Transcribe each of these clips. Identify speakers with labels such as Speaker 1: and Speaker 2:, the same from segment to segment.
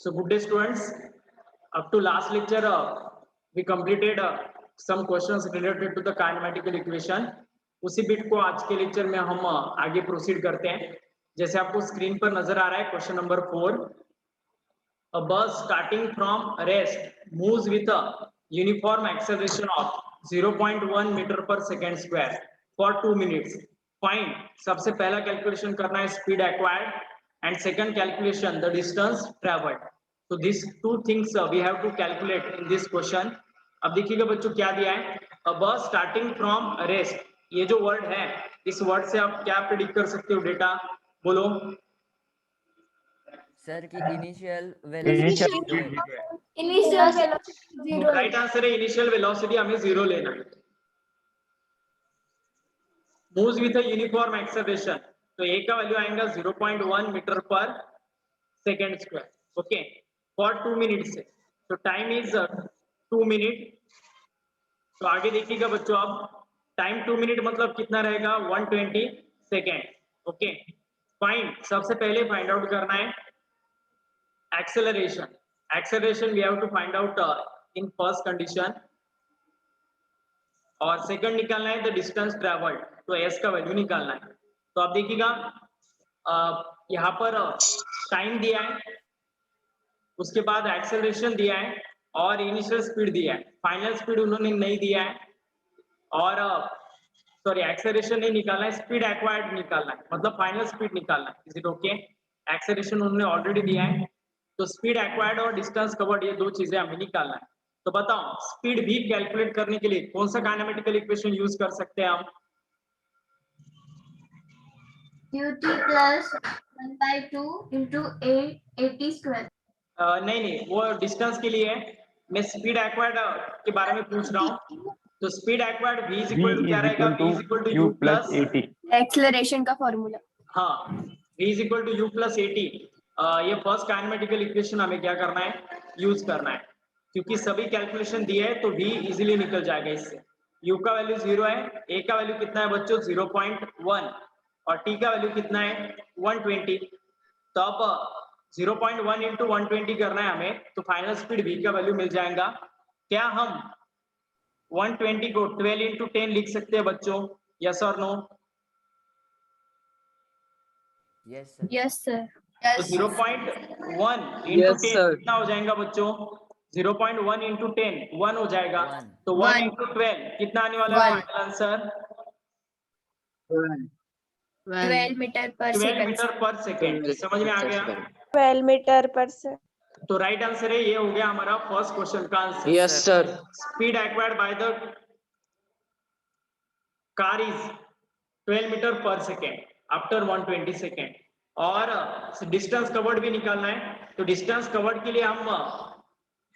Speaker 1: So good day students. Up to last lecture we completed some questions related to the kinematical equation. उसी bit को आज के lecture में हम आगे प्रोसीड करते हैं. जैसे आपको स्क्रीन पर नजर आ रहा है question number 4. A bus starting from rest moves with a uniform acceleration of 0.1 meter per second square for 2 minutes. Find सबसे पहला कैलकुलेशन करना है speed acquired and second calculation the distance traveled. So these two things we have to calculate in this question. अब देखिएगा बच्चों क्या दिया है. A bus starting from rest. ये जो वर्ड है इस वर्ड से आप क्या प्रेडिक्ट कर सकते हो डेटा बोलो
Speaker 2: सर की initial velocity
Speaker 1: zero. Right answer है इनिशियल वेलोसिटी हमें जीरो लेना है. Moves with a uniform acceleration तो ए का वैल्यू आएगा 0.1 मीटर पर second square. Okay for 2 minutes से. तो टाइम इज 2 मिनट. तो आगे देखिएगा बच्चों अब टाइम 2 मिनट मतलब कितना रहेगा 120 सेकेंड. ओके फाइंड सबसे पहले फाइंड आउट करना है acceleration. Acceleration we have to find out in first condition और सेकंड निकालना है द डिस्टेंस ट्रेवल्ड. तो एस का वैल्यू निकालना है. तो आप देखिएगा यहाँ पर टाइम दिया है, उसके बाद एक्सेलरेशन दिया है और इनिशियल स्पीड दिया है. फाइनल स्पीड उन्होंने नहीं दिया है और सॉरी एक्सेलरेशन नहीं निकालना है, स्पीड एक्वायर्ड निकालना है मतलब फाइनल स्पीड निकालना है. Is it okay? एक्सेलरेशन उन्होंने ऑलरेडी दिया है तो स्पीड एक्वायर्ड और डिस्टेंस कवर्ड ये दो चीजें हमें निकालना है. तो बताओ स्पीड भी कैलकुलेट करने के लिए कौन सा काइनेमेटिकल इक्वेशन यूज कर सकते हैं हम?
Speaker 3: ut plus 1/2 into at square.
Speaker 1: नहीं वो डिस्टेंस के लिए है. मैं स्पीड एक्वायर्ड के बारे में पूछ रहा हूँ. तो speed acquired v is equal to क्या रहेगा? v is equal to u plus at.
Speaker 3: Acceleration का फॉर्मूला.
Speaker 1: हाँ v is equal to u plus at. ये फर्स्ट काइनेमेटिकल इक्वेशन हमें क्या करना है यूज करना है क्योंकि सभी कैलकुलेशन दिए है तो v इजीली निकल जाएगा इससे. u का वैल्यू 0 है, a का वैल्यू कितना है बच्चों 0.1 और t का वैल्यू कितना है 120. तो अब 0.1 इंटू 120 करना है हमें तो फाइनल स्पीड v का वैल्यू मिल जाएगा. क्या हम 120 को 12 इंटू 10 लिख सकते हैं बच्चों? यस और no?
Speaker 2: Yes sir.
Speaker 3: Yes sir.
Speaker 1: तो 0.1 इंटू 10 कितना हो जाएगा बच्चों? 0.1 इंटू 10 1 हो जाएगा. तो 1 इंटू 12 कितना आने वाला है फाइनल आंसर?
Speaker 3: 12 मीटर पर
Speaker 1: 12 मीटर पर सेकेंड. समझ में आ गया?
Speaker 4: 12 मीटर पर से.
Speaker 1: तो राइट आंसर है ये हो गया हमारा फर्स्ट क्वेश्चन का answer.
Speaker 2: Yes sir.
Speaker 1: Speed acquired by the car is 12 metre पर सेकेंड आफ्टर 120 सेकेंड. और डिस्टेंस कवर्ड भी निकालना है. तो डिस्टेंस कवर्ड के लिए हम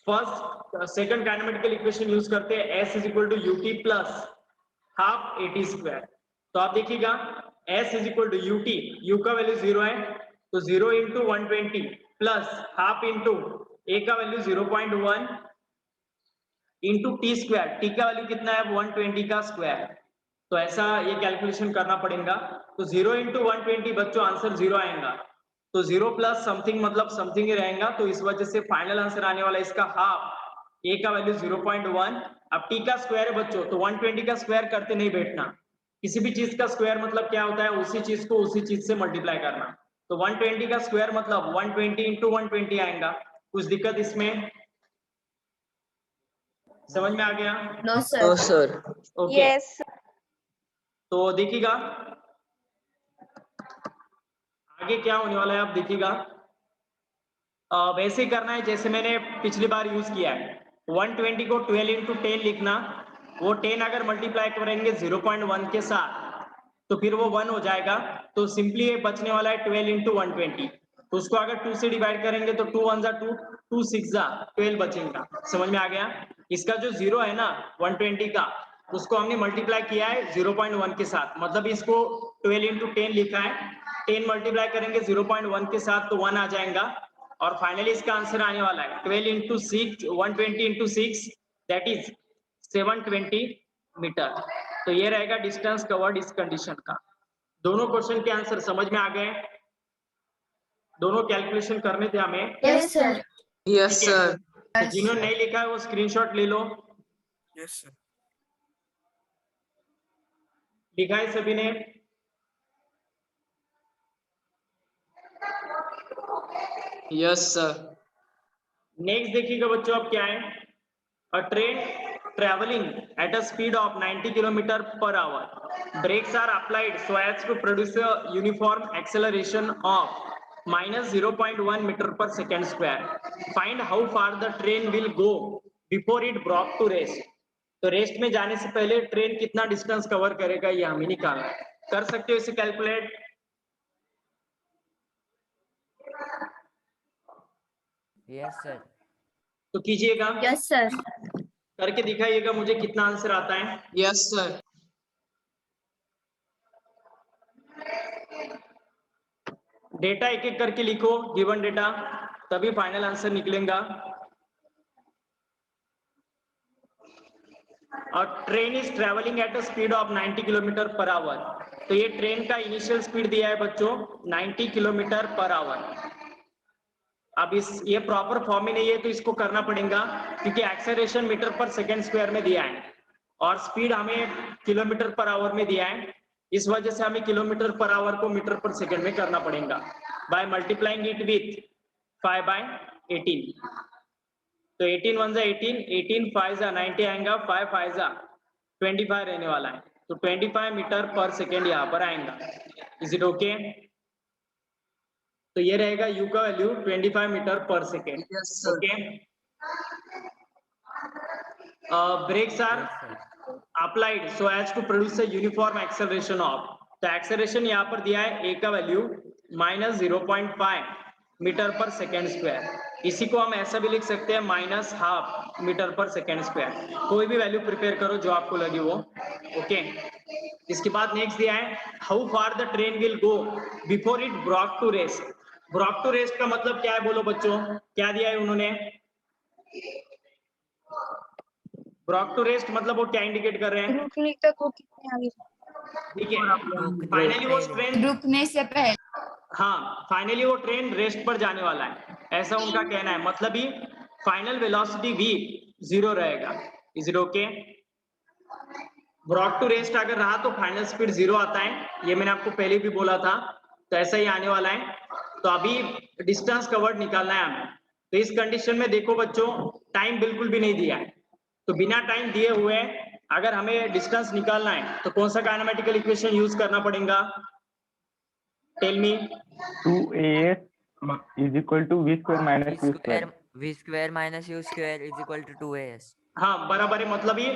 Speaker 1: first second kinematical equation use करते हैं s is equal to ut plus half at square. तो आप देखिएगा s is equal to ut, u का वैल्यू 0 है तो 0 into 120 plus half into a का value 0.1 into t square. t का वैल्यू कितना है 120 का स्क्वायर. तो ऐसा ये कैलकुलेशन करना पड़ेगा. तो 0 इंटू 120 बच्चों आंसर 0 आएगा. तो 0 प्लस समथिंग मतलब समथिंग ही रहेगा. तो इस वजह से फाइनल आंसर आने वाला इसका हाफ. a का वैल्यू 0.1. अब t का स्क्वायर है बच्चों तो 120 का स्क्वायर करते नहीं बैठना. किसी भी चीज का स्क्वायर मतलब क्या होता है उसी चीज को उसी चीज से मल्टीप्लाई करना. तो 120 का स्क्वायर मतलब 120 इंटू 120 आएगा. कुछ दिक्कत इसमें समझ में आ गया?
Speaker 3: No sir.
Speaker 1: Okay
Speaker 4: yes.
Speaker 1: तो देखिएगा आगे क्या होने वाला है आप देखिएगा. वैसे ही करना है जैसे मैंने पिछली बार यूज किया है. 120 को 12 इंटू 10 लिखना. वो 10 अगर मल्टीप्लाई करेंगे 0.1 के साथ तो फिर वो 1 हो जाएगा. तो सिंपली ये बचने वाला है 12 इंटू 120. तो उसको अगर 2 से डिवाइड करेंगे तो 2 1 जा 2, 2 6 जा 12 बचेगा. समझ में आ गया? इसका जो 0 है ना 120 का उसको हमने मल्टीप्लाई किया है 0.1 के साथ मतलब इसको 12 इंटू 10 लिखा है. 10 मल्टीप्लाई करेंगे 0.1 के साथ तो 1 आ जाएगा और फाइनली इसका आंसर आने वाला है 12 into 6 120 into 6 that is 720 metre. तो ये रहेगा डिस्टेंस कवर्ड इस कंडीशन का. दोनों क्वेश्चन के आंसर समझ में आ गए? दोनों कैलकुलेशन करने थे हमें।
Speaker 3: Yes, sir.
Speaker 5: Yes,
Speaker 1: ठीक है?
Speaker 5: sir.
Speaker 1: तो जिन्होंने नहीं लिखा है वो स्क्रीनशॉट ले लो।
Speaker 5: Yes, sir.
Speaker 1: लिखा है सभी ने?
Speaker 5: Yes, sir.
Speaker 1: नेक्स्ट देखिएगा बच्चों, अब क्या है? अ train traveling at a speed of 90 km per hour. Brakes are applied so as to produce a uniform acceleration of minus 0.1 meter per second square. Find how far the train will go before it brought to rest. तो rest में जाने से पहले train कितना distance cover करेगा ये हमें निकालना है। कर सकते हो इसे कैलकुलेट?
Speaker 2: Yes, sir.
Speaker 1: तो कीजिएगा,
Speaker 3: Yes, sir.
Speaker 1: करके दिखाइएगा मुझे कितना आंसर आता है।
Speaker 5: Yes, sir.
Speaker 1: डेटा एक एक करके लिखो, गिवन डेटा, तभी फाइनल आंसर निकलेगा। और train is travelling at a speed of 90 kilometre per hour. तो ये ट्रेन का इनिशियल स्पीड दिया है बच्चों 90 किलोमीटर पर आवर। अब ये प्रॉपर फॉर्म में नहीं है तो इसको करना पड़ेगा, क्योंकि एक्सेलरेशन मीटर पर सेकेंड स्क्वायर में दिया है और स्पीड हमें किलोमीटर पर आवर में दिया है। इस वजह से हमें किलोमीटर पर आवर को मीटर पर सेकेंड में करना पड़ेगा बाय मल्टीप्लाइंग इट विथ 5/18। तो 18 1 जा 18, 18 5 जा 90 आएगा, 5 5 जा 25 रहने वाला है। तो 25 मीटर पर सेकेंड यहाँ पर आएगा। Is it okay? तो ये रहेगा u का वैल्यू 25 मीटर पर second.
Speaker 5: Yes, sir.
Speaker 1: Okay. Brakes are
Speaker 2: Yes, sir.
Speaker 1: applied so as to produce a uniform acceleration of, तो एक्सेलरेशन यहाँ पर दिया है a का वैल्यू माइनस 0.5 मीटर पर सेकेंड स्क्वायर। इसी को हम ऐसा भी लिख सकते हैं माइनस हाफ मीटर पर सेकेंड स्क्वायर। कोई भी वैल्यू प्रिपेयर करो जो आपको लगे वो। ओके। इसके बाद नेक्स्ट दिया है how far the train will go before it brought to rest. Brought to rest का मतलब क्या है बोलो बच्चों, क्या दिया है उन्होंने? ब्रॉट टू रेस्ट मतलब वो क्या इंडिकेट कर रहे हैं?
Speaker 4: रुकने तक वो कितने आगे?
Speaker 1: ठीक है, फाइनली वो ट्रेन
Speaker 3: रुकने से पहले।
Speaker 1: हाँ, फाइनली वो ट्रेन रेस्ट पर जाने वाला है, ऐसा उनका कहना है। मतलब ही फाइनल वेलोसिटी v 0 रहेगा। Is it okay? Brought to rest अगर रहा तो फाइनल स्पीड 0 आता है, ये मैंने आपको पहले भी बोला था। तो ऐसा ही आने वाला है। तो अभी डिस्टेंस कवर्ड निकालना है हमें। तो इस कंडीशन में देखो बच्चों, टाइम बिल्कुल भी नहीं दिया है, तो बिना टाइम दिए हुए अगर हमें डिस्टेंस निकालना है तो कौन सा काइनेमेटिकल इक्वेशन यूज करना पड़ेगा? Tell me.
Speaker 6: 2as is equal to v square minus u square.
Speaker 2: V square minus u square is equal to 2as.
Speaker 1: हाँ बराबर है, मतलब ये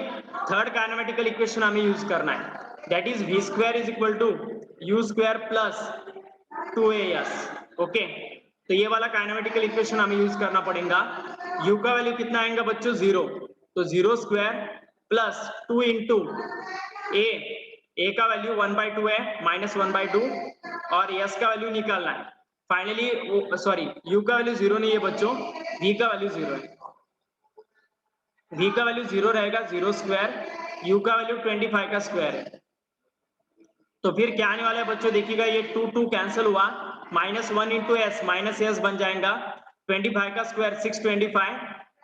Speaker 1: थर्ड काइनेमेटिकल इक्वेशन हमें यूज करना है, that is v square is equal to u square plus 2as। Okay, तो ये वाला काइनेमेटिकल इक्वेशन हमें यूज करना पड़ेगा। u का वैल्यू कितना आएगा बच्चों? 0, तो 0 स्क्वायर प्लस 2 इंटू a का वैल्यू 1/2 है, माइनस 1/2, और s का वैल्यू निकालना है। फाइनली सॉरी, u का वैल्यू 0 नहीं है बच्चों, v का वैल्यू 0 है। v का वैल्यू 0 रहेगा, 0 स्क्वायर, u का वैल्यू 25 का स्क्वायर है। तो फिर क्या आने वाला है बच्चों, देखिएगा ये 2 कैंसिल हुआ, minus 1 into s, minus s बन जाएगा, 25 का स्क्वायर 625,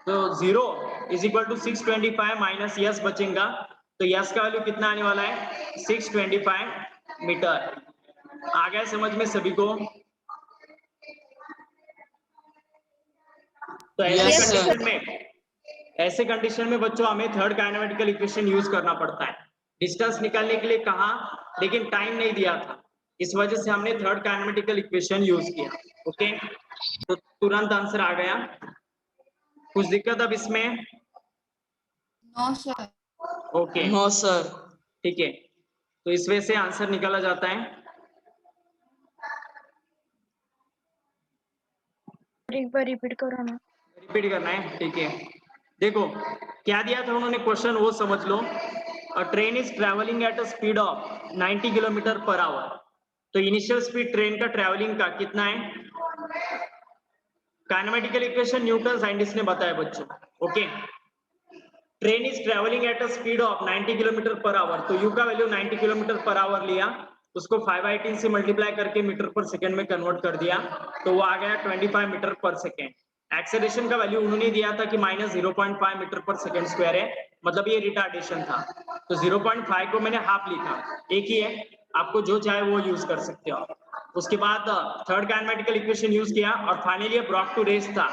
Speaker 1: तो 0 is equal to 625 minus s बचेगा। तो एस का वैल्यू कितना आने वाला है? 625 मीटर। आ गया समझ में सभी को? तो ऐसे कंडीशन में बच्चों हमें थर्ड काइनेमेटिकल इक्वेशन यूज करना पड़ता है डिस्टेंस निकालने के लिए। कहा, लेकिन टाइम नहीं दिया था, इस वजह से हमने थर्ड काइनेमेटिकल इक्वेशन यूज किया। ओके, तो तुरंत आंसर आ गया। कुछ दिक्कत अब इसमें?
Speaker 3: No sir.
Speaker 1: Okay,
Speaker 5: No, sir.
Speaker 1: ठीक है, तो इस वजह से आंसर निकाला जाता है।
Speaker 4: एक बार रिपीट करो ना।
Speaker 1: रिपीट करना है, ठीक है। देखो क्या दिया था उन्होंने क्वेश्चन, वो समझ लो। A train is travelling at a speed of 90 kilometre per hour. तो इनिशियल स्पीड ट्रेन का ट्रेवलिंग का कितना है? काइनेमेटिकल इक्वेशन न्यूटन साइंटिस्ट ने बताया बच्चों। Okay, train is travelling at a speed of 90 kilometre per hour, तो यू का वैल्यू 90 किलोमीटर पर आवर लिया, उसको 5/18 से मल्टीप्लाई करके मीटर पर सेकेंड में कन्वर्ट कर दिया, तो वो आ गया 25 मीटर पर सेकेंड। एक्सेलरेशन का वैल्यू उन्होंने दिया था कि -0.5 मीटर पर सेकेंड स्क्वायर है, मतलब ये रिटार्डेशन था, तो 0.5 को मैंने हाफ लिखा, एक ही है, आपको जो चाहे वो यूज कर सकते हो। उसके बाद थर्ड काइनेमेटिकल इक्वेशन यूज किया और फाइनली ब्रॉट टू रेस्ट था,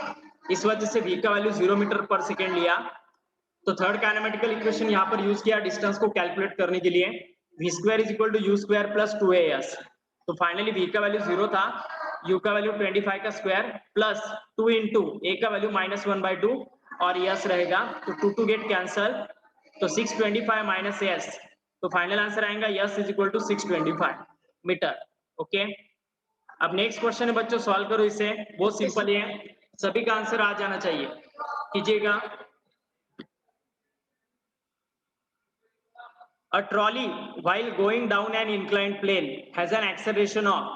Speaker 1: इस वजह से v का वैल्यू 0 मीटर पर सेकेंड लिया। तो थर्ड काइनेमेटिकल इक्वेशन यहाँ पर यूज किया डिस्टेंस को कैलकुलेट करने के लिए, v square is equal to u square plus 2as। तो फाइनली v का वैल्यू 0 था, u का वैल्यू 25 का स्क्वायर प्लस 2 इंटू a का वैल्यू -1/2 और यस रहेगा, तो 2 टू गेट कैंसल, तो 625 माइनस s, तो फाइनल आंसर आएगा s is equal to 625 metre. Okay, अब नेक्स्ट क्वेश्चन है बच्चों, सॉल्व करो इसे, बहुत सिंपल ही है, सभी का आंसर आ जाना चाहिए, कीजिएगा। A trolley while going down an inclined plane has an acceleration of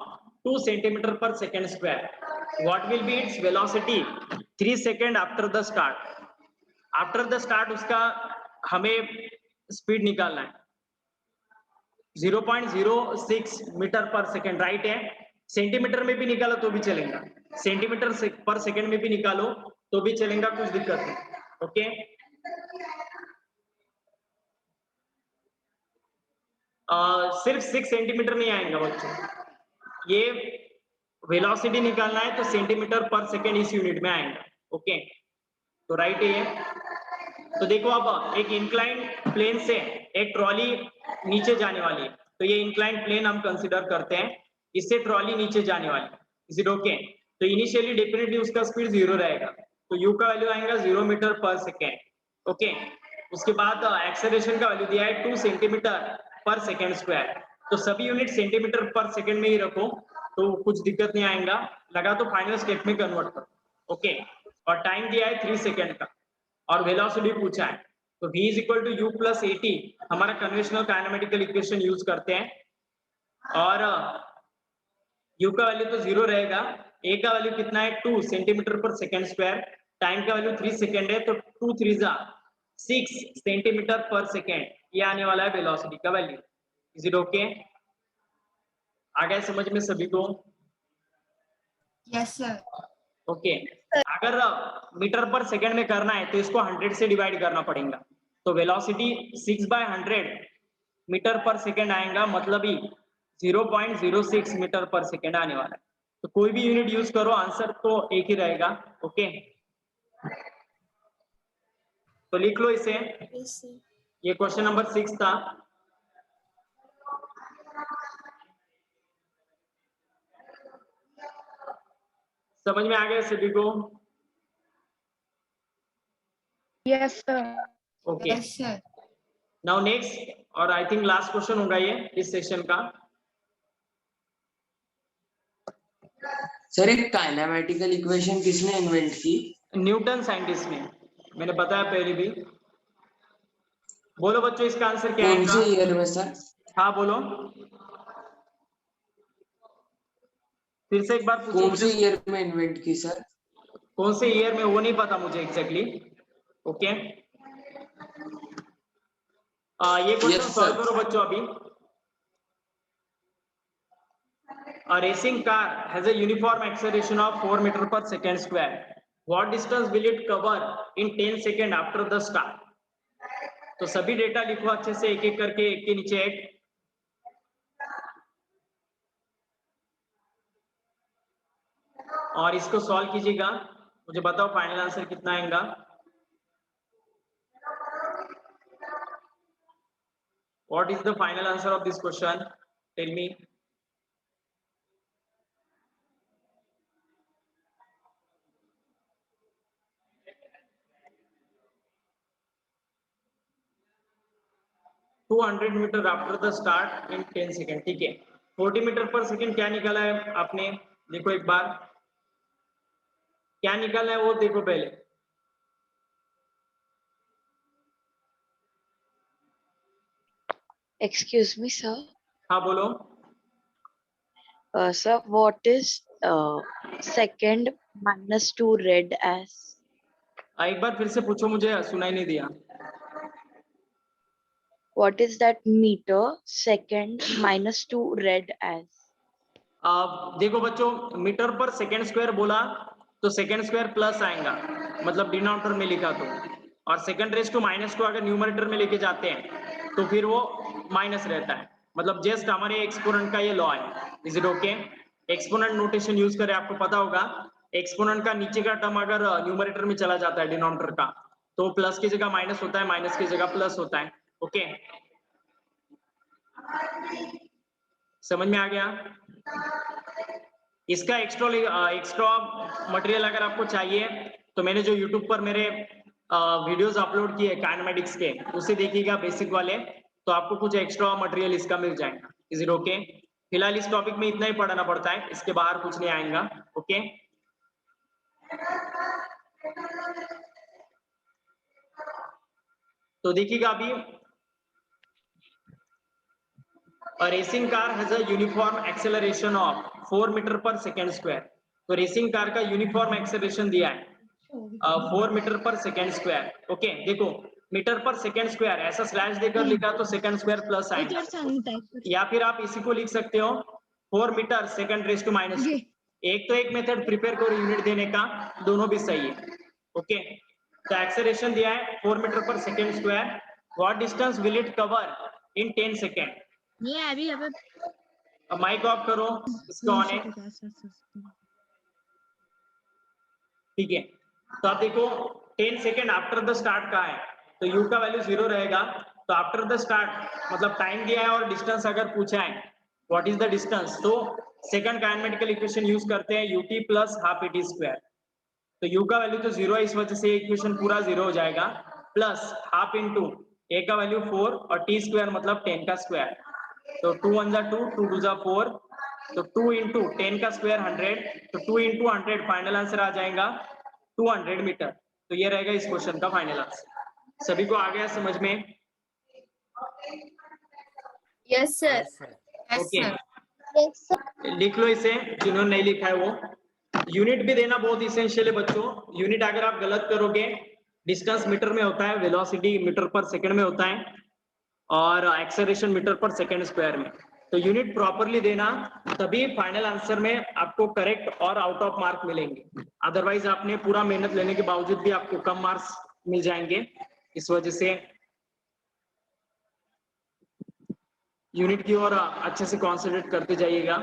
Speaker 1: 2 centimeter per second square. What will be its velocity 3 seconds after the start? After the start उसका हमें स्पीड निकालना है, 0.06 मीटर पर second, right है। Centimetre में भी निकालो तो भी चलेगा, सेंटीमीटर पर सेकेंड में भी निकालो तो भी चलेगा, कुछ दिक्कत नहीं। ओके, सिर्फ 6 सेंटीमीटर नहीं आएगा बच्चों, ये वेलोसिटी निकालना है तो सेंटीमीटर पर सेकेंड इस यूनिट में आएगा। ओके, तो राइट है ये। तो देखो अब एक इंक्लाइन प्लेन से एक ट्रॉली नीचे जाने वाली है, तो ये इंक्लाइन प्लेन हम कंसीडर करते हैं, इससे ट्रॉली नीचे जाने वाली है, इज इट ओके। तो इनिशियली डेफिनेटली उसका स्पीड 0 रहेगा, तो u का वैल्यू आएगा 0 मीटर पर सेकेंड। ओके, उसके बाद एक्सेलरेशन का वैल्यू दिया है 2 सेंटीमीटर पर सेकेंड स्क्वायर, तो सभी यूनिट सेंटीमीटर पर सेकेंड में ही रखो तो कुछ दिक्कत नहीं आएगा, लगा तो फाइनल स्टेप में कन्वर्ट करो। ओके, और टाइम दिया है 3 सेकेंड का और वेलोसिटी पूछा है, तो v is equal to u plus 80 हमारा कन्वेंशनल काइनेमेटिकल इक्वेशन यूज करते हैं, और u का वैल्यू तो 0 रहेगा, a का वैल्यू कितना है 2 सेंटीमीटर पर सेकेंड स्क्वायर, टाइम का वैल्यू 3 सेकेंड है, तो 2 3 जा 6 सेंटीमीटर पर सेकेंड, ये आने वाला है वेलोसिटी का वैल्यू। इज इट ओके, आ गया समझ में सभी को?
Speaker 3: Yes, sir.
Speaker 1: ओके, अगर मीटर पर सेकेंड में करना है तो इसको 100 से डिवाइड करना पड़ेगा, तो वेलोसिटी 6/100 मीटर पर सेकेंड आएगा, मतलब ही 0.06 मीटर पर सेकेंड आने वाला है। तो कोई भी यूनिट यूज करो, आंसर तो एक ही रहेगा। ओके, तो लिख लो इसे, ये क्वेश्चन नंबर 6 था। समझ में आ गया सभी को?
Speaker 4: Yes, sir.
Speaker 1: Okay,
Speaker 3: Yes, sir.
Speaker 1: Now next और आई थिंक लास्ट क्वेश्चन होगा ये इस सेशन का।
Speaker 5: सर एक काइनेमेटिकल इक्वेशन किसने इन्वेंट की?
Speaker 1: न्यूटन साइंटिस्ट ने, मैंने बताया पहले भी। बोलो बच्चों इसका आंसर क्या
Speaker 5: कौन से
Speaker 1: आएगा?
Speaker 5: ईयर में सर?
Speaker 1: हाँ बोलो, फिर से एक बार पूछो
Speaker 5: कौन से
Speaker 1: मुझे,
Speaker 5: ईयर में इन्वेंट की सर?
Speaker 1: कौन से ईयर में वो नहीं पता मुझे एग्जैक्टली। ओके, ये क्वेश्चन
Speaker 5: Yes,
Speaker 1: सॉल्व
Speaker 5: sir.
Speaker 1: करो बच्चों अभी। A racing car has a uniform acceleration of 4 meter per second square. What distance will it cover in 10 seconds after the start? तो सभी डेटा लिखो अच्छे से, एक एक करके, एक के नीचे एक। और इसको सॉल्व कीजिएगा, मुझे बताओ फाइनल आंसर कितना आएगा। What is the final answer of this question? Tell me. $200 metre after the start in 10 second, ठीक है। 40 मीटर पर सेकेंड क्या निकाला है आपने, देखो एक बार क्या निकालना है वो देखो पहले।
Speaker 7: Excuse me, sir.
Speaker 1: हाँ बोलो।
Speaker 7: Sir, what is second minus 2 read as?
Speaker 1: एक बार फिर से पूछो, मुझे सुनाई नहीं दिया।
Speaker 7: what is that meter second -2 read as?
Speaker 1: देखो बच्चों, मीटर पर सेकेंड स्क्वायर बोला तो सेकेंड स्क्वायर प्लस आएगा, मतलब डिनोमिनेटर में लिखा तो, और सेकेंड रेज टू माइनस को अगर न्यूमरेटर में लेके जाते हैं तो फिर वो माइनस रहता है, मतलब जस्ट हमारे एक्सपोनेंट का ये लॉ है। Is it okay? Exponent notation use करें, आपको पता होगा एक्सपोनेंट का नीचे का टर्म अगर न्यूमरेटर में चला जाता है डिनोमिनेटर का, तो प्लस की जगह माइनस होता है, माइनस की जगह प्लस होता है। ओके, समझ में आ गया? इसका एक्स्ट्रा मटेरियल अगर आपको चाहिए तो मैंने जो YouTube पर मेरे वीडियोस अपलोड किए काइनेमेटिक्स के, उसे देखिएगा बेसिक वाले, तो आपको कुछ एक्स्ट्रा मटेरियल इसका मिल जाएगा। Is it okay? फिलहाल इस टॉपिक में इतना ही पढ़ना पड़ता है, इसके बाहर कुछ नहीं आएगा। ओके, तो देखिएगा अभी, A racing car has a uniform acceleration of 4 metre पर सेकेंड स्क्वायर। तो रेसिंग कार का यूनिफॉर्म एक्सेलरेशन दिया है 4 मीटर पर सेकेंड स्क्वायर। ओके, देखो मीटर पर सेकेंड स्क्वायर ऐसा स्लैश देकर लिखा तो सेकेंड स्क्वायर प्लस आएगा, या फिर आप इसी को लिख सकते हो 4 metre second raise to minus. एक तो एक मेथड प्रिपेयर करो यूनिट देने का, दोनों भी सही है। ओके, तो एक्सेलरेशन दिया है 4 मीटर पर second square. What distance will it cover in 10 second?
Speaker 8: ये अभी
Speaker 1: अब माइक ऑफ करो, इसका ऑन है, ठीक है। तो आप देखो 10 सेकेंड आफ्टर द स्टार्ट का है, तो u का वैल्यू 0 रहेगा, तो आफ्टर द स्टार्ट मतलब टाइम दिया है और डिस्टेंस अगर पूछा है व्हाट इज द डिस्टेंस, तो सेकंड काइनेमेटिकल इक्वेशन यूज करते हैं ut plus half at square. तो u का वैल्यू तो 0 है, इस वजह से इक्वेशन पूरा 0 हो जाएगा, प्लस हाफ इंटू a का वैल्यू 4 और t स्क्वायर मतलब 10 का स्क्वायर, तो 2 1 जा 2, 2 2 जा 4, तो 2 इंटू 10 का स्क्वायर 100, तो 2 इंटू 100 फाइनल आंसर आ जाएगा 200 मीटर। तो ये रहेगा इस क्वेश्चन का फाइनल आंसर। सभी को आ गया समझ में?
Speaker 3: Yes, sir.
Speaker 2: Yes, sir.
Speaker 3: Yes,
Speaker 1: okay,
Speaker 3: sir.
Speaker 4: Yes, sir.
Speaker 1: लिख लो इसे, जिन्होंने नहीं लिखा है वो। यूनिट भी देना बहुत इसेंशियल है बच्चों। यूनिट अगर आप गलत करोगे, डिस्टेंस मीटर में होता है, वेलोसिटी मीटर पर सेकंड में होता है, और एक्सेलरेशन मीटर पर सेकंड स्क्वायर में। तो यूनिट प्रॉपरली देना, तभी फाइनल आंसर में आपको करेक्ट और आउट ऑफ मार्क मिलेंगे। अदरवाइज आपने पूरा मेहनत लेने के बावजूद भी आपको कम मार्क्स मिल जाएंगे। इस वजह से यूनिट की ओर अच्छे से कॉन्सेंट्रेट करते जाइएगा।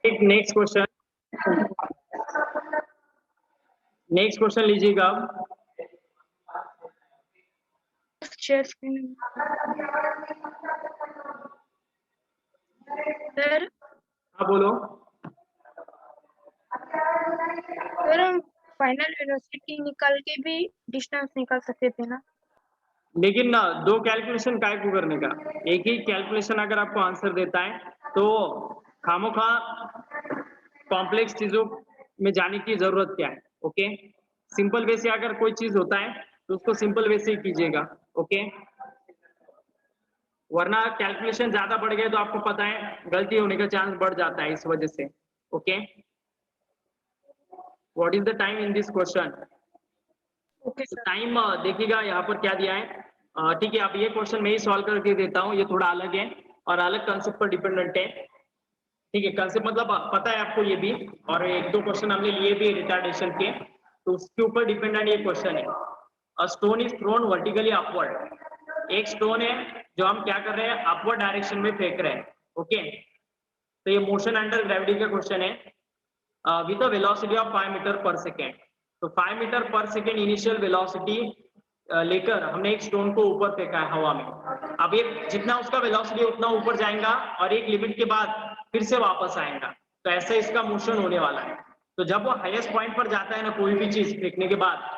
Speaker 1: एक नेक्स्ट क्वेश्चन लीजिएगा।
Speaker 4: Share screen. Sir,
Speaker 1: हाँ बोलो।
Speaker 4: सर हम फाइनल वेलोसिटी निकाल के भी डिस्टेंस निकाल सकते थे ना?
Speaker 1: लेकिन ना दो कैलकुलेशन काय को करने का, एक ही कैलकुलेशन अगर आपको आंसर देता है तो खामोखा कॉम्प्लेक्स चीजों में जाने की जरूरत क्या है। ओके, सिंपल वे से अगर कोई चीज होता है तो उसको सिंपल वे से ही कीजिएगा। ओके, वरना कैलकुलेशन ज्यादा बढ़ गए तो आपको पता है गलती होने का चांस बढ़ जाता है, इस वजह से। Okay, what is the time in this question?
Speaker 4: Okay sir.
Speaker 1: Time देखिएगा यहाँ पर क्या दिया है। ठीक है, अब ये क्वेश्चन मैं ही सॉल्व करके देता हूँ, ये थोड़ा अलग है और अलग कंसेप्ट पर डिपेंडेंट है। ठीक है, कंसेप्ट मतलब पता है आपको ये भी, और एक दो क्वेश्चन हमने लिए भी रिटार्डेशन के, तो उसके ऊपर डिपेंडेंट ये क्वेश्चन है। A stone is thrown vertically upward. एक स्टोन है जो हम क्या कर रहे हैं, अपवर्ड डायरेक्शन में फेंक रहे हैं। ओके, तो ये मोशन अंडर ग्रेविटी का क्वेश्चन है with a velocity of 5 metre पर सेकेंड। तो 5 मीटर पर सेकेंड इनिशियल वेलोसिटी लेकर हमने एक स्टोन को ऊपर फेंका है हवा में। अब ये जितना उसका वेलोसिटी उतना ऊपर जाएगा और एक लिमिट के बाद फिर से वापस आएगा, तो ऐसे इसका मोशन होने वाला है। तो जब वो हाईएस्ट पॉइंट पर जाता है ना कोई भी चीज फेंकने के बाद,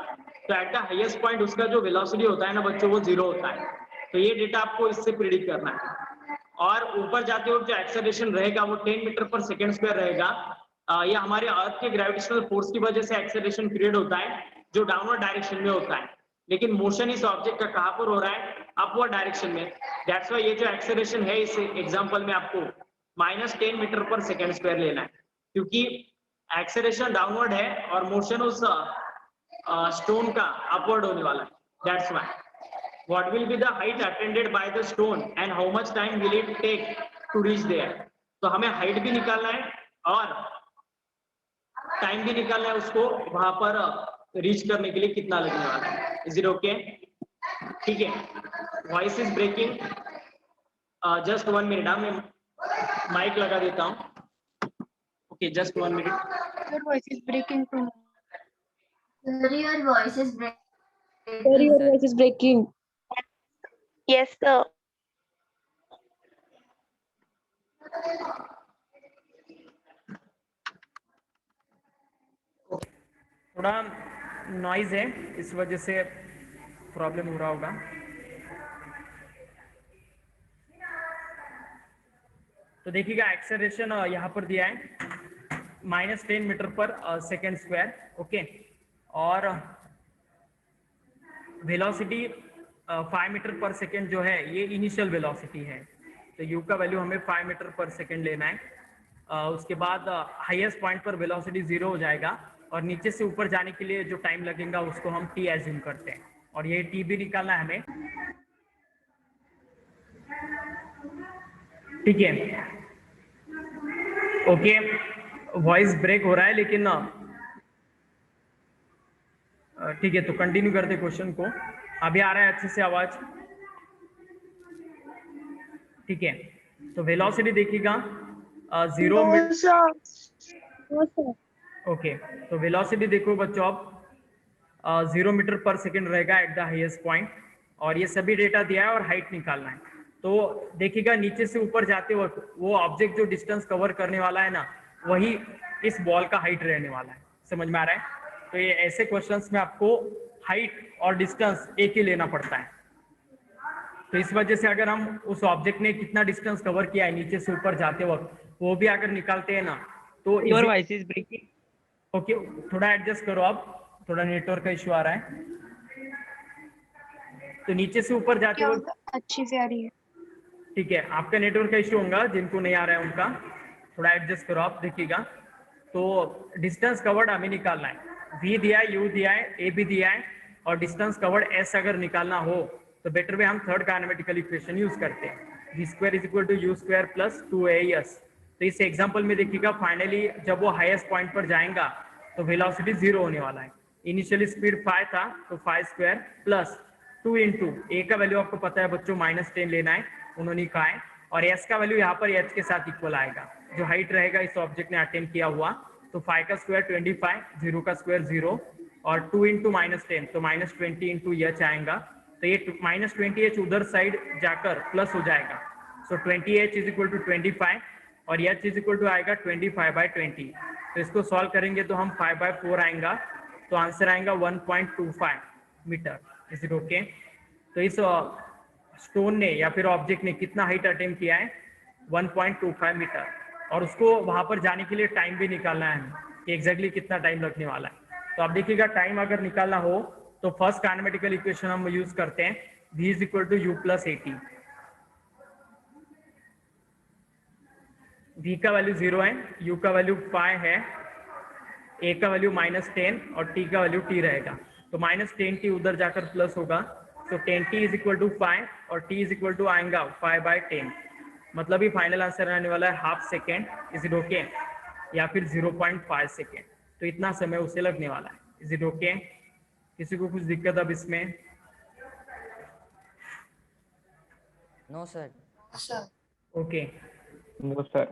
Speaker 1: तो एट द हाईएस्ट पॉइंट उसका जो वेलोसिटी होता है ना बच्चों, वो 0 होता है। तो ये डेटा आपको इससे प्रिडिक्ट करना है। और ऊपर जाते हुए जो एक्सेलरेशन रहेगा वो 10 मीटर पर सेकेंड स्क्वायर रहेगा। ये हमारे अर्थ के ग्रेविटेशनल फोर्स की वजह से एक्सेलरेशन क्रिएट होता है जो डाउनवर्ड डायरेक्शन में होता है, लेकिन मोशन इस ऑब्जेक्ट का कहां पर हो रहा है, अपवर्ड डायरेक्शन में। दैट्स व्हाई ये जो एक्सेलरेशन है इस एग्जांपल में आपको -10 मीटर पर सेकेंड स्क्वायर लेना है, क्योंकि एक्सेलरेशन डाउनवर्ड है और मोशन उस स्टोन का अपवर्ड होने वाला है। That's why. what will be the height attained by the stone and how much time will it take to reach there. तो हमें height भी निकालना है और टाइम भी निकालना है उसको वहां पर रीच करने के लिए कितना लगने वाला है. Is it okay? ठीक है. Voice is breaking. Just 1 minute. मैं माइक लगा देता हूँ. Okay, just 1 minute.
Speaker 4: Your voice is breaking too.
Speaker 8: Sir, your voice is breaking.
Speaker 2: Sir, your voice
Speaker 8: is breaking.
Speaker 7: Yes, sir.
Speaker 1: थोड़ा नॉइज है, इस वजह से प्रॉब्लम हो रहा होगा. तो देखिएगा एक्सेलरेशन यहाँ पर दिया है -10 मीटर पर सेकेंड स्क्वायर. ओके, और वेलोसिटी 5 मीटर पर सेकेंड जो है ये इनिशियल वेलोसिटी है. तो u का वैल्यू हमें 5 मीटर पर सेकेंड लेना है. उसके बाद हाईएस्ट पॉइंट पर वेलोसिटी 0 हो जाएगा और नीचे से ऊपर जाने के लिए जो टाइम लगेगा उसको हम t एज्यूम करते हैं और ये t भी निकालना है हमें. ठीक है. ओके, वॉइस ब्रेक हो रहा है लेकिन ठीक है, तो कंटिन्यू करते क्वेश्चन को. अभी आ रहा है अच्छे से आवाज? ठीक है. तो वेलोसिटी देखिएगा 0 ओके, तो वेलोसिटी देखो बच्चों अब 0 मीटर पर सेकेंड रहेगा एट द हाईएस्ट पॉइंट और ये सभी डेटा दिया है और हाइट निकालना है. तो देखिएगा नीचे से ऊपर जाते वक्त वो ऑब्जेक्ट जो डिस्टेंस कवर करने वाला है ना वही इस बॉल का हाइट रहने वाला है. समझ में आ रहा है? तो ये ऐसे क्वेश्चंस में आपको हाइट और डिस्टेंस एक ही लेना पड़ता है. तो इस वजह से अगर हम उस ऑब्जेक्ट ने कितना डिस्टेंस कवर किया है नीचे से ऊपर जाते वक्त वो भी अगर निकालते हैं ना तो
Speaker 6: your voice is breaking.
Speaker 1: Okay, थोड़ा एडजस्ट करो आप, थोड़ा नेटवर्क का इशू आ रहा है. तो नीचे से ऊपर जाते वक्त
Speaker 4: अच्छी से आ रही है.
Speaker 1: ठीक है, आपका नेटवर्क का इशू होगा, जिनको नहीं आ रहा है उनका थोड़ा एडजस्ट करो आप. देखिएगा तो डिस्टेंस कवर्ड हमें निकालना है. v दिया है, u दिया है, a भी दिया है और डिस्टेंस कवर्ड s अगर निकालना हो तो बेटर में हम थर्ड काइनेमेटिकल इक्वेशन यूज करते हैं. v square is equal to u square plus 2as. तो इस एग्जांपल में देखिएगा फाइनली जब वो हाईएस्ट पॉइंट पर जाएगा तो वेलोसिटी 0 होने वाला है. इनिशियली स्पीड 5 था तो 5 स्क्वायर प्लस 2 इंटू a का वैल्यू आपको पता है बच्चों -10 लेना है, उन्होंने कहा है, और s का वैल्यू यहाँ पर h के साथ इक्वल आएगा जो हाइट रहेगा इस ऑब्जेक्ट ने अटेन किया हुआ. तो 5 का स्क्वायर 25, 0 का स्क्वायर 0 और 2 इंटू -10 तो -20 इंटू h आएगा. तो ये -20h उधर साइड जाकर प्लस हो जाएगा. सो 20h इज इक्वल टू 25 और h इज इक्वल टू आएगा 25/20. तो इसको सॉल्व करेंगे तो हम 5/4 आएगा, तो आंसर आएगा 1.25 मीटर. Is it okay? तो इस स्टोन ने या फिर ऑब्जेक्ट ने कितना हाइट अटेन किया है 1.25 मीटर और उसको वहां पर जाने के लिए टाइम भी निकालना है कि एग्जैक्टली कितना टाइम लगने वाला है. तो आप देखिएगा टाइम अगर निकालना हो तो फर्स्ट काइनेमेटिकल इक्वेशन हम यूज करते हैं v is equal to u plus 80. v का वैल्यू 0 है, u का वैल्यू 5 है, a का वैल्यू -10 और t का वैल्यू t रहेगा. तो -10t उधर जाकर प्लस होगा. तो 10t इज इक्वल टू 5 और t इज इक्वल टू आएगा 5/10. मतलब ये फाइनल आंसर आने वाला है half second. Is it okay? या फिर 0.5 सेकेंड. तो इतना समय उसे लगने वाला है. Is it okay? किसी को कुछ दिक्कत अब इसमें?
Speaker 2: No sir.
Speaker 1: Okay,
Speaker 6: no sir.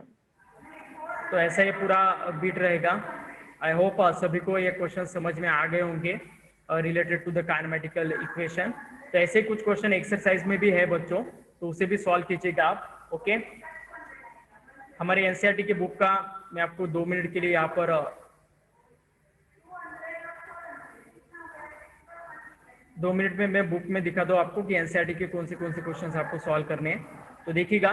Speaker 1: तो ऐसा ये पूरा बीट रहेगा. आई होप सभी को ये क्वेश्चन समझ में आ गए होंगे related to the kinematical equation. तो ऐसे कुछ क्वेश्चन एक्सरसाइज में भी है बच्चों, तो उसे भी सॉल्व कीजिएगा आप. ओके, हमारे एनसीईआरटी की बुक का मैं आपको 2 मिनट के लिए यहाँ पर 2 मिनट में मैं बुक में दिखा दूँ आपको कि एनसीईआरटी के कौन से क्वेश्चंस आपको सॉल्व करने हैं. तो देखिएगा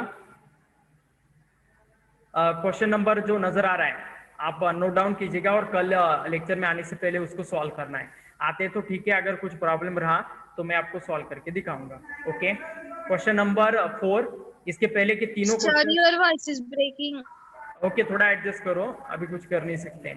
Speaker 1: क्वेश्चन नंबर जो नजर आ रहा है आप नोट डाउन कीजिएगा और कल लेक्चर में आने से पहले उसको सॉल्व करना है. आते तो ठीक है, अगर कुछ प्रॉब्लम रहा तो मैं आपको सॉल्व करके दिखाऊंगा. Okay, question number 4. इसके पहले के तीनों
Speaker 4: Sir, your voice is breaking.
Speaker 1: Okay, थोड़ा एडजस्ट करो, अभी कुछ कर नहीं सकते.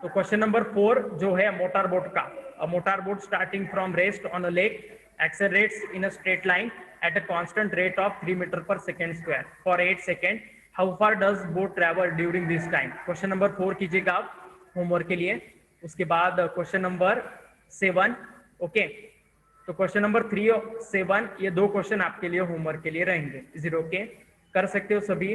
Speaker 1: तो क्वेश्चन नंबर 4 जो है मोटर बोट का. Motor boat starting from rest on a lake accelerates in a straight line at a constant rate of 3 meter per second square for 8 second. How far does boat travel during this time? Question number 4 कीजिएगा आप homework के लिए. उसके बाद question number 7. Okay, तो question number 3 और 7 ये दो क्वेश्चन आपके लिए होमवर्क के लिए रहेंगे. Is it okay? कर सकते हो सभी?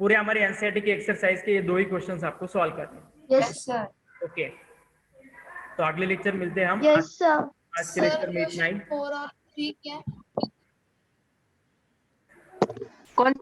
Speaker 1: पूरे हमारे एनसीईआरटी की एक्सरसाइज के ये दो ही क्वेश्चंस आपको सॉल्व करने.
Speaker 3: Yes, sir.
Speaker 1: ओके, तो अगले लेक्चर मिलते हैं हम.
Speaker 4: Yes, sir.
Speaker 1: आज के लेक्चर में इतना ही.
Speaker 3: 4 और 3 क्या?
Speaker 7: कौन